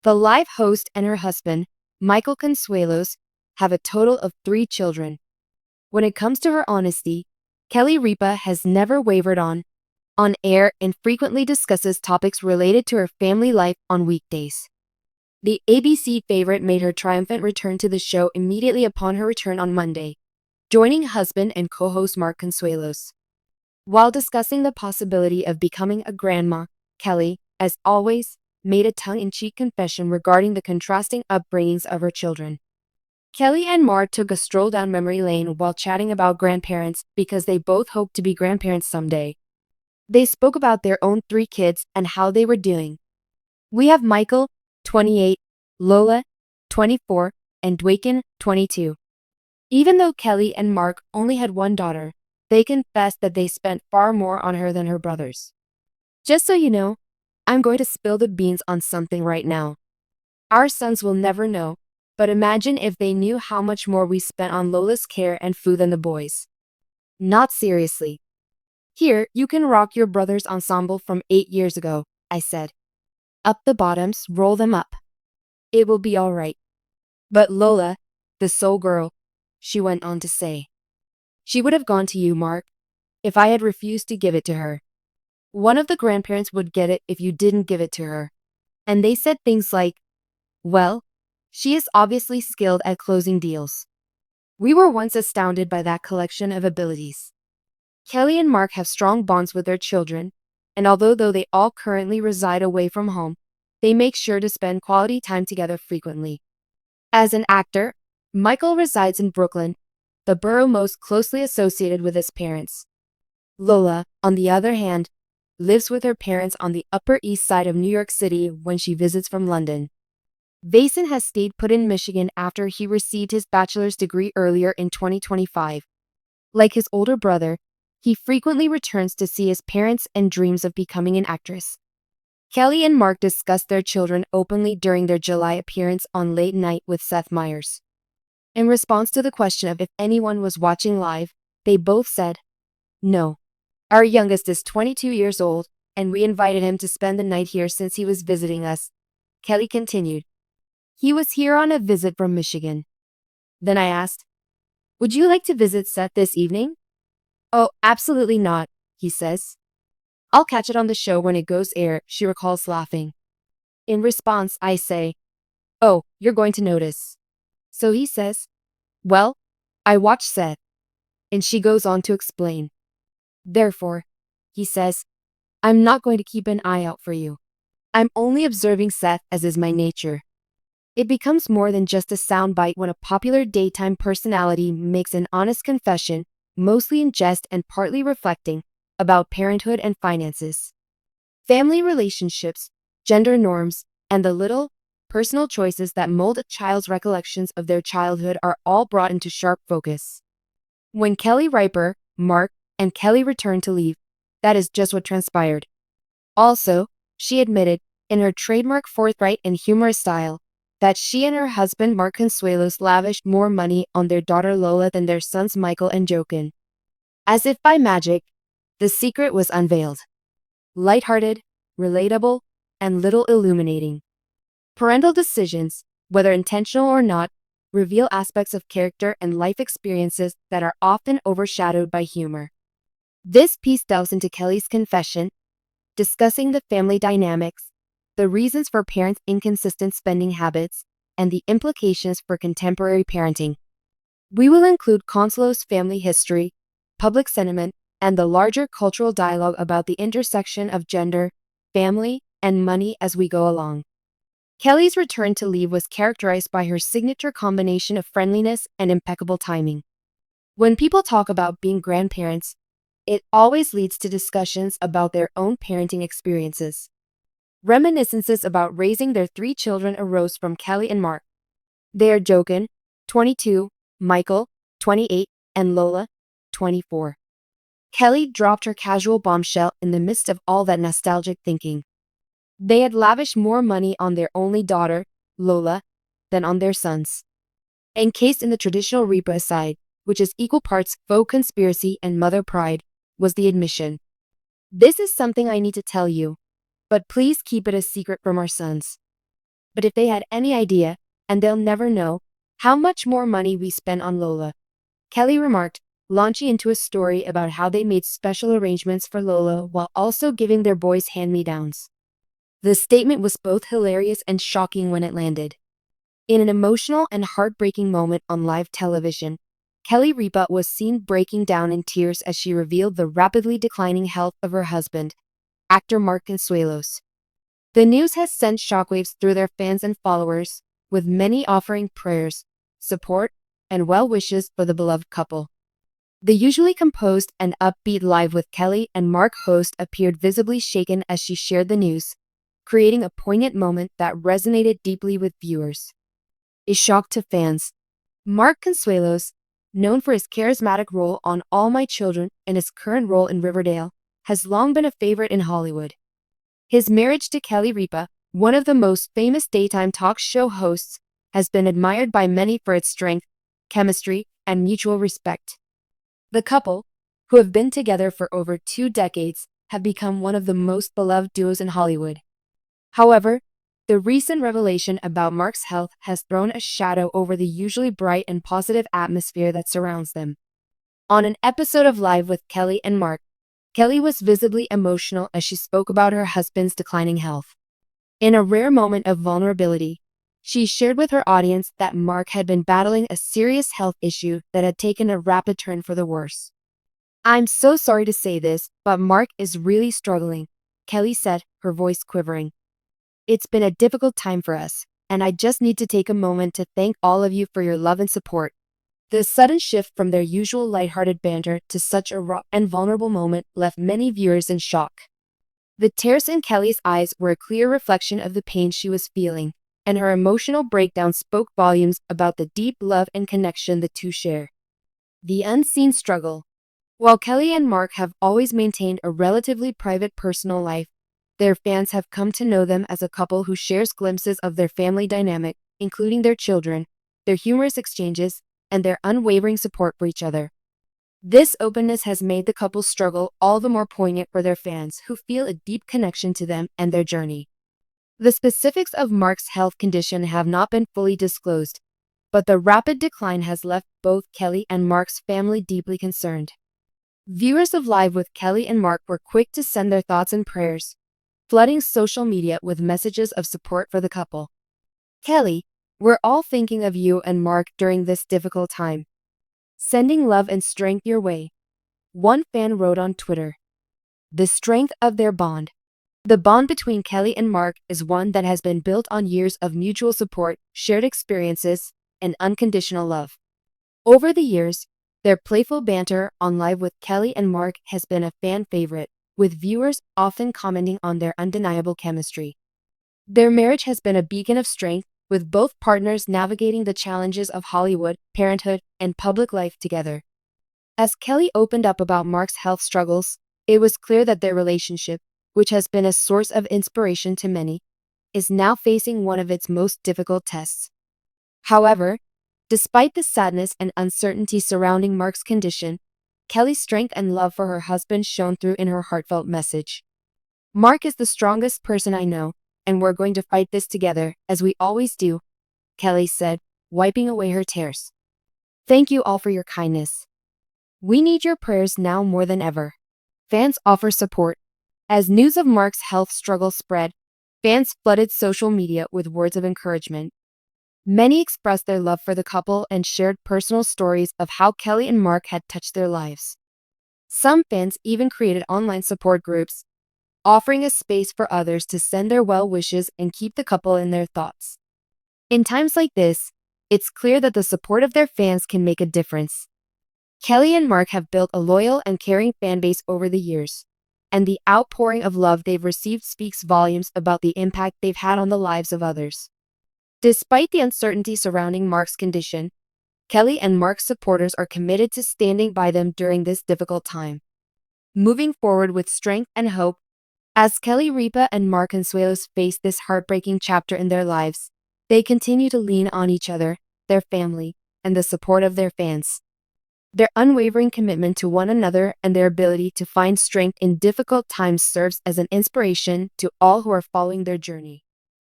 The live host and her husband, Michael Consuelos, have a total of 3 children. When it comes to her honesty, Kelly Ripa has never wavered on air and frequently discusses topics related to her family life on weekdays. The ABC favorite made her triumphant return to the show immediately upon her return on Monday, joining husband and co-host Mark Consuelos. While discussing the possibility of becoming a grandma, Kelly, as always, made a tongue-in-cheek confession regarding the contrasting upbringings of her children. Kelly and Mark took a stroll down memory lane while chatting about grandparents because they both hope to be grandparents someday. They spoke about their own 3 kids and how they were doing. "We have Michael, 28, Lola, 24, and Dwaken, 22. Even though Kelly and Mark only had one daughter, they confessed that they spent far more on her than her brothers. Just so you know, I'm going to spill the beans on something right now. Our sons will never know, but imagine if they knew how much more we spent on Lola's care and food than the boys. Not seriously. Here, you can rock your brother's ensemble from 8 years ago," I said. "Up the bottoms, roll them up. It will be all right. But Lola, the soul girl," she went on to say. "She would have gone to you, Mark, if I had refused to give it to her. One of the grandparents would get it if you didn't give it to her." And they said things like, "Well, she is obviously skilled at closing deals." We were once astounded by that collection of abilities. Kelly and Mark have strong bonds with their children, and although they all currently reside away from home, they make sure to spend quality time together frequently. As an actor, Michael resides in Brooklyn, the borough most closely associated with his parents. Lola, on the other hand, lives with her parents on the Upper East Side of New York City when she visits from London. Vason has stayed put in Michigan after he received his bachelor's degree earlier in 2025. Like his older brother, he frequently returns to see his parents and dreams of becoming an actress. Kelly and Mark discussed their children openly during their July appearance on Late Night with Seth Meyers. In response to the question of if anyone was watching live, they both said, "No. Our youngest is 22 years old, and we invited him to spend the night here since he was visiting us," Kelly continued. "He was here on a visit from Michigan." Then I asked, "Would you like to visit Seth this evening?" "Oh, absolutely not," he says. "I'll catch it on the show when it goes air," she recalls laughing. In response, I say, "Oh, you're going to notice." So he says, "Well, I watched Seth." And she goes on to explain. "Therefore," he says, "I'm not going to keep an eye out for you. I'm only observing Seth as is my nature." It becomes more than just a soundbite when a popular daytime personality makes an honest confession, mostly in jest and partly reflecting, about parenthood and finances. Family relationships, gender norms, and the little, personal choices that mold a child's recollections of their childhood are all brought into sharp focus. When Kelly Ripa, Mark, and Kelly returned to leave, that is just what transpired. Also, she admitted, in her trademark forthright and humorous style, that she and her husband Mark Consuelos lavished more money on their daughter Lola than their sons Michael and Jochen. As if by magic, the secret was unveiled. Lighthearted, relatable, and little illuminating. Parental decisions, whether intentional or not, reveal aspects of character and life experiences that are often overshadowed by humor. This piece delves into Kelly's confession, discussing the family dynamics, the reasons for parents' inconsistent spending habits, and the implications for contemporary parenting. We will include Consuelos' family history, public sentiment, and the larger cultural dialogue about the intersection of gender, family, and money as we go along. Kelly's return to leave was characterized by her signature combination of friendliness and impeccable timing. When people talk about being grandparents, it always leads to discussions about their own parenting experiences. Reminiscences about raising their 3 children arose from Kelly and Mark. They are Jochen, 22, Michael, 28, and Lola, 24. Kelly dropped her casual bombshell in the midst of all that nostalgic thinking. They had lavished more money on their only daughter, Lola, than on their sons. Encased in the traditional Ripa aside, which is equal parts faux conspiracy and mother pride, was the admission. "This is something I need to tell you, but please keep it a secret from our sons. But if they had any idea, and they'll never know, how much more money we spent on Lola," Kelly remarked, launching into a story about how they made special arrangements for Lola while also giving their boys hand-me-downs. The statement was both hilarious and shocking when it landed. In an emotional and heartbreaking moment on live television, Kelly Ripa was seen breaking down in tears as she revealed the rapidly declining health of her husband, actor Mark Consuelos. The news has sent shockwaves through their fans and followers, with many offering prayers, support, and well wishes for the beloved couple. The usually composed and upbeat Live with Kelly and Mark host appeared visibly shaken as she shared the news, creating a poignant moment that resonated deeply with viewers. A shock to fans. Mark Consuelos, known for his charismatic role on All My Children and his current role in Riverdale, has long been a favorite in Hollywood. His marriage to Kelly Ripa, one of the most famous daytime talk show hosts, has been admired by many for its strength, chemistry, and mutual respect. The couple, who have been together for over 2 decades, have become one of the most beloved duos in Hollywood. However, the recent revelation about Mark's health has thrown a shadow over the usually bright and positive atmosphere that surrounds them. On an episode of Live with Kelly and Mark, Kelly was visibly emotional as she spoke about her husband's declining health. In a rare moment of vulnerability, she shared with her audience that Mark had been battling a serious health issue that had taken a rapid turn for the worse. "I'm so sorry to say this, but Mark is really struggling," Kelly said, her voice quivering. "It's been a difficult time for us, and I just need to take a moment to thank all of you for your love and support." The sudden shift from their usual lighthearted banter to such a raw and vulnerable moment left many viewers in shock. The tears in Kelly's eyes were a clear reflection of the pain she was feeling, and her emotional breakdown spoke volumes about the deep love and connection the two share. The unseen struggle. While Kelly and Mark have always maintained a relatively private personal life, their fans have come to know them as a couple who shares glimpses of their family dynamic, including their children, their humorous exchanges, and their unwavering support for each other. This openness has made the couple's struggle all the more poignant for their fans who feel a deep connection to them and their journey. The specifics of Mark's health condition have not been fully disclosed, but the rapid decline has left both Kelly and Mark's family deeply concerned. Viewers of Live with Kelly and Mark were quick to send their thoughts and prayers, flooding social media with messages of support for the couple. "Kelly, we're all thinking of you and Mark during this difficult time. Sending love and strength your way," one fan wrote on Twitter. The strength of their bond. The bond between Kelly and Mark is one that has been built on years of mutual support, shared experiences, and unconditional love. Over the years, their playful banter on Live with Kelly and Mark has been a fan favorite, with viewers often commenting on their undeniable chemistry. Their marriage has been a beacon of strength, with both partners navigating the challenges of Hollywood, parenthood, and public life together. As Kelly opened up about Mark's health struggles, it was clear that their relationship, which has been a source of inspiration to many, is now facing one of its most difficult tests. However, despite the sadness and uncertainty surrounding Mark's condition, Kelly's strength and love for her husband shone through in her heartfelt message. "Mark is the strongest person I know, and we're going to fight this together, as we always do," Kelly said, wiping away her tears. "Thank you all for your kindness. We need your prayers now more than ever." Fans offer support. As news of Mark's health struggle spread, fans flooded social media with words of encouragement. Many expressed their love for the couple and shared personal stories of how Kelly and Mark had touched their lives. Some fans even created online support groups, offering a space for others to send their well wishes and keep the couple in their thoughts. In times like this, it's clear that the support of their fans can make a difference. Kelly and Mark have built a loyal and caring fan base over the years, and the outpouring of love they've received speaks volumes about the impact they've had on the lives of others. Despite the uncertainty surrounding Mark's condition, Kelly and Mark's supporters are committed to standing by them during this difficult time, moving forward with strength and hope. As Kelly Ripa and Mark Consuelos face this heartbreaking chapter in their lives, they continue to lean on each other, their family, and the support of their fans. Their unwavering commitment to one another and their ability to find strength in difficult times serves as an inspiration to all who are following their journey.